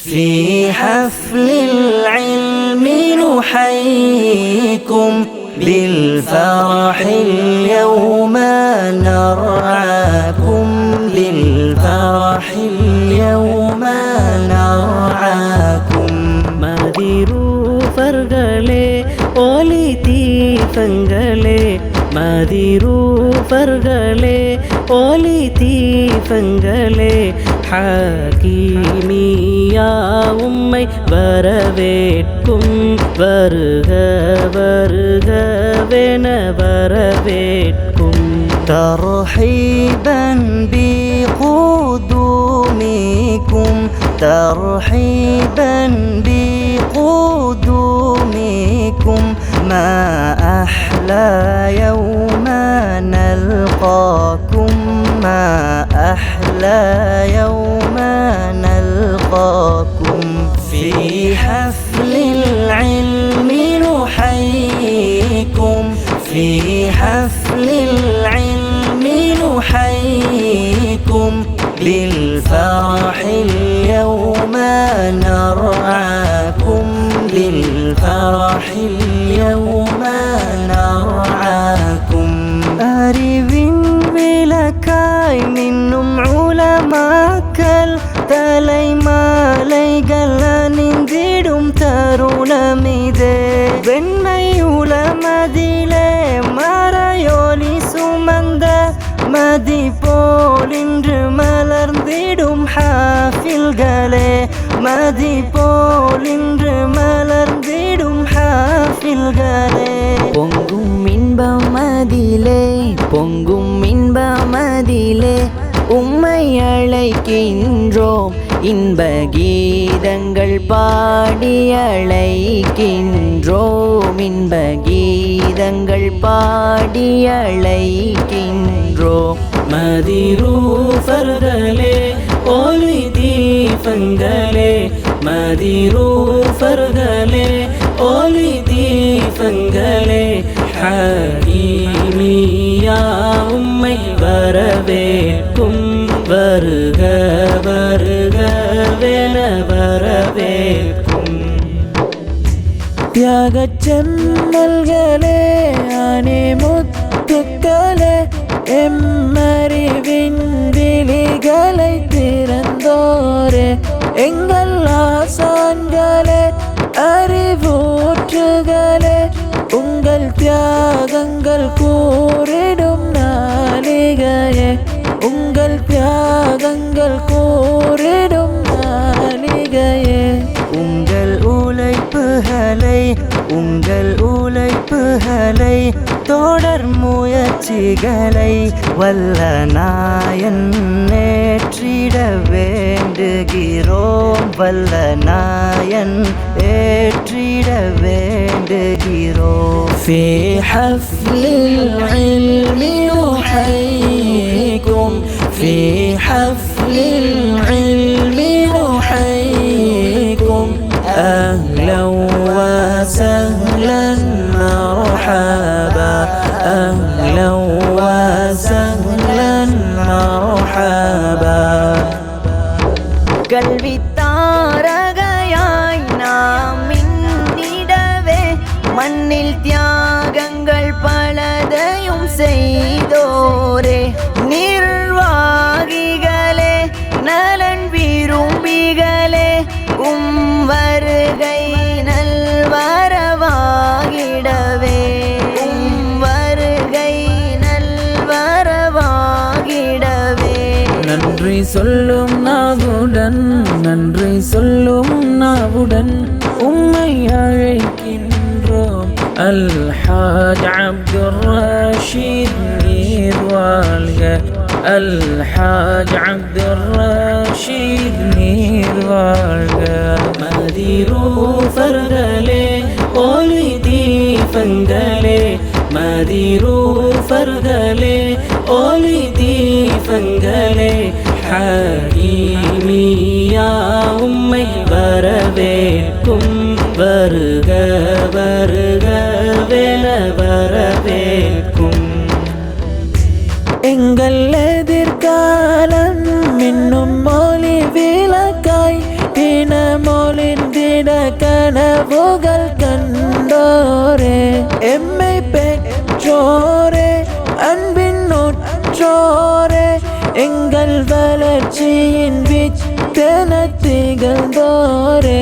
في حفل العلم نحييكم بالفرح اليوم نرعاكم بالفرح اليوم نرعاكم மதிரூபர்களே ஒளி தீபங்களே மதிரூபர்களே ஒளி தீபங்களே ஹகீமியா உம்மை வரவேற்கும் வருக வருகவென வரவேற்கும் ترحيبا بقدومكم ترحيبا بقدومكم ما أحلى يوم نلقاكم ما أحلى يوم نلقاكم في حفل العلم نحييكم في حفل العلم نحييكم بالفرح اليوم نرعاكم بالفرح اليوم نرعاكم அறிவின் விளக்காய் மின்னும் உலமாக்கள் தலைமாலைகள் அணிந்திடும் தருணமிதே வெண்மை உலமதிலே மறையொலி சுமந்த மதி போல் இன்று மலர்ந்திடும் ஹாஃபில்களே மதி போல் இன்று மலர்ந்திடும் ஹாஃபில்களே பொங்கும் இன்பமதிலே பொங்கும் இன்பமதிலே உம்மை அழைக்கின்றோம் இன்ப கீதங்கள் பாடி அழைக்கின்றோம் இன்ப கீதங்கள் பாடி அழைக்கின்றோம் மதிரூபர்களே ஒளி தீபங்களே மதிரூபர்களே ஒளி தீபங்களே ஹகீமியா உம்மை வரவேற்கும் வருக வருகவென வரவேற்கும் தியாகச் செம்மல்களே அணி முத்துக்களே எம்மறிவின் விழிகளை திறந்தோரே எங்கள் ஆசான்களே அறிவூற்றுகளே உங்கள் தியாகங்கள் கூறிடும் நாளிகையே உங்கள் தியாகங்கள் கூறிடும் நாளிகையே உங்கள் உழைப்புகளை தொடர் முயற்சிகளை வல்ல நாயன் ஏற்றிட வேண்டுகிறோம் வல்ல நாயன் ஏற்றிட வேண்டுகிறோம் في حفل العلم نحييكم في حفل العلم نحييكم أهلا وسهلا مرحبا أهلا وسهلا مرحبا قلبي தாரகையாய் நாம் மின்னிடவே மண்ணில் தியாகங்கள் பலதையும் செய்தோரே நிர்வாகிகளே நலன் விரும்பிகளே வருகை நல்வரவாகிடவே வருகை நல்வரவாகிடவே நன்றி சொல்லும் நாவுடன் நன்றி சொல்லும் நாவுடன் உம்மை அழைக்கின்றோம் الحاج عبد الرشيد நீர் வாழ்க الحاج عبد الرشيد நீர் வாழ்க மதிரூபர்களே ஒளி தீபங்களே மதிரூபர்களே ஒளி தீபங்களே ஹகீமியா உம்மை வரவேற்கும் வருக வருகவென வரவேற்கும் எங்கள் எதிர்காலம் இன்னும் ஒளி விளக்காய் தின மொழிந்திட கனவுகள் கண்டோரே எம்மை பெற்றோரே அன்பின் நோற்றோரே எங்கள் வளர்ச்சியின் வித்தென திகழ்ந்தோரே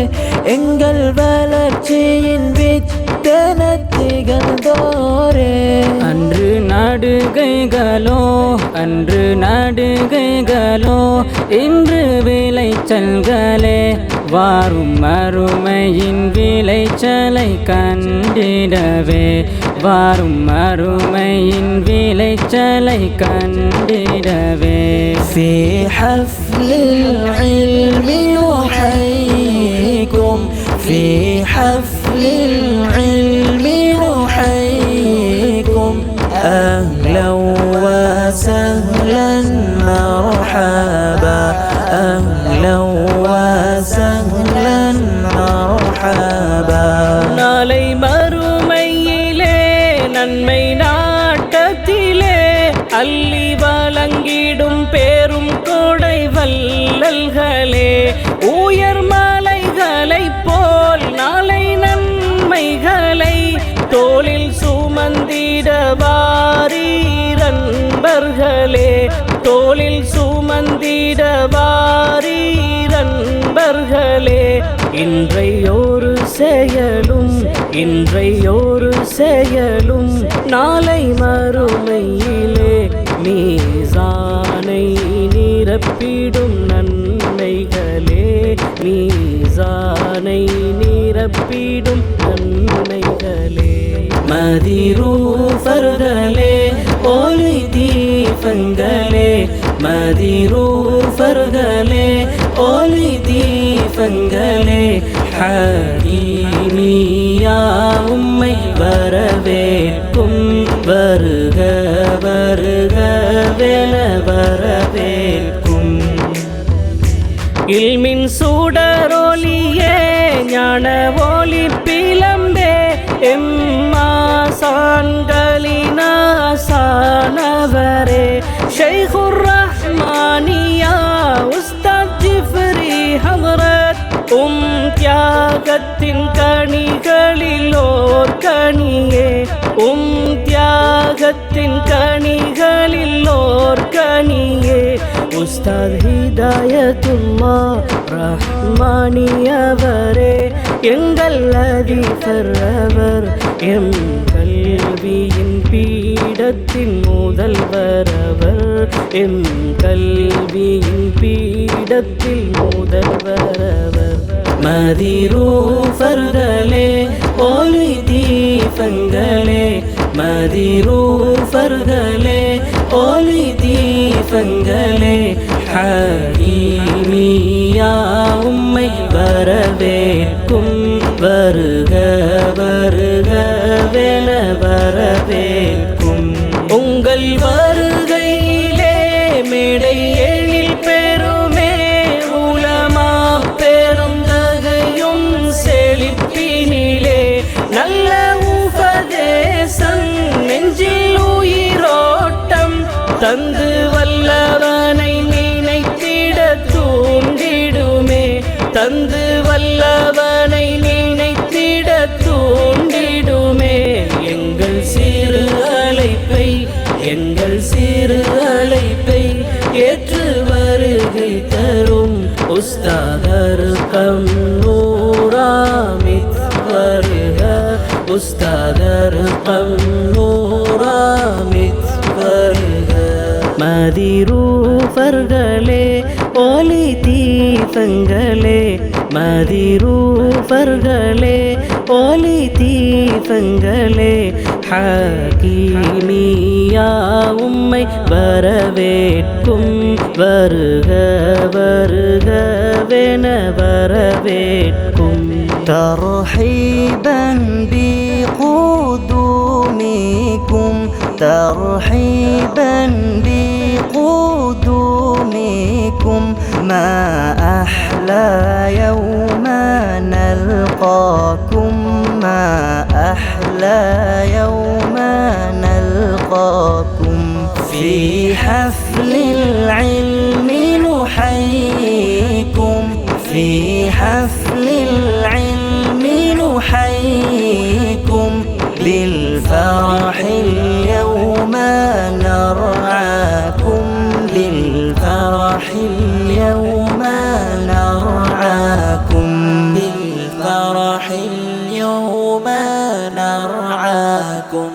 எங்கள் வளர்ச்சியின் வித்தென திகழ்ந்தோரே அன்று நடுகைகளோ இன்று விளைச்சல்களே வாரும் மறுமையின் விளைச்சலை கண்டிடவே வாரும் மறுமையின் விளைச்சலை கண்டிடவே في حفل العلم نحييكم في حفل العلم نحييكم أهلا وسهلا مرحبا أهلا وسهلا مرحبا நாளை மறுமையிலே நன்மை நாட்டத்திலே அள்ளி வழங்கிடும் பேரும் கொடை வல்லல்களே உயர் மலைகளைப் போல் நாளை நன்மைகளை தோளில் சுமந்திட வாரீரன்பர்களே தோளில் சுமந்திட வாரீரன்பர்களே இன்றையோரு செயலும் நாளை மறுமையிலே மீசானை நிரப்பிடும் நன்மைகளே மீசானை நிரப்பிடும் நன்மைகளே மதிரூஃபர்களே ஒளி தீபங்களே மதிரூஃபர்களே ஒளி தீபங்களே ஹரீமியா உம்மை வரவேற்கும் வருக வருகவென வரவேற்கும் இல்மின் சுடரொலியே ஞான ஒளி பிளம்பே எம்மாசான்களினாசானவரே ஷைகுர் ரஹ்மானியா உஸ்தாத் ஜிஃப்ரி ஹதரத் தியாகத்தின் கனிகளில் ஓர் கனியே தியாகத்தின் கனிகளில் ஓர் கனியே உஸ்தாத் ஹிதாயத்துல்லா ரஹ்மானியவரே எங்கள் அதிபர் அவர் எம் கல்வியின் பீடத்தின் முதல்வர் அவர் எம் கல்வியின் பீடத்தில் முதல்வர் அவர் மதிரூஃபர்களே ஒளி தீபங்களே மதிரூஃபர்களே ஒளி தீபங்களே ஹரீமியா உம்மை வரவேற்கும் வருக வருகவென வரவேற்கும் உங்கள் வருகையிலே மேடை எழில் பெருமே உலமா பெருந்தகையும் செழிப்பினிலே நல்ல உபதேசம் நெஞ்சில் உயிரோட்டம் தந்து வல்லவனை நினைத்திட தூண்டிடுமே தந்து வல்லவனை நினைத்திட தூண்டிடுமே எங்கள் சிறு அழைப்பை ஏற்று வருகை தரும் உஸ்தாதர் கம் நூராமித் வருக உஸ்தாதர் கம் நூராமித் வருக மதிரூஃபர்களே ஒளி தீபங்களே மதிரூஃபர்களே ஒளி தீபங்களே ஹகீமியா உம்மை வரவேற்கும் வருக வருகவென வரவேற்கும் ترحيبا بقدومكم ترحيبا بقدومكم ما أحلى يوم نلقاكم ما أحلى يوم نلقاكم في حفل العلم نحييكم في حفل العلم نحييكم بالفرح اليوم نرعاكم بالفرح اليوم نرعاكم بالفرح اليوم نرعاكم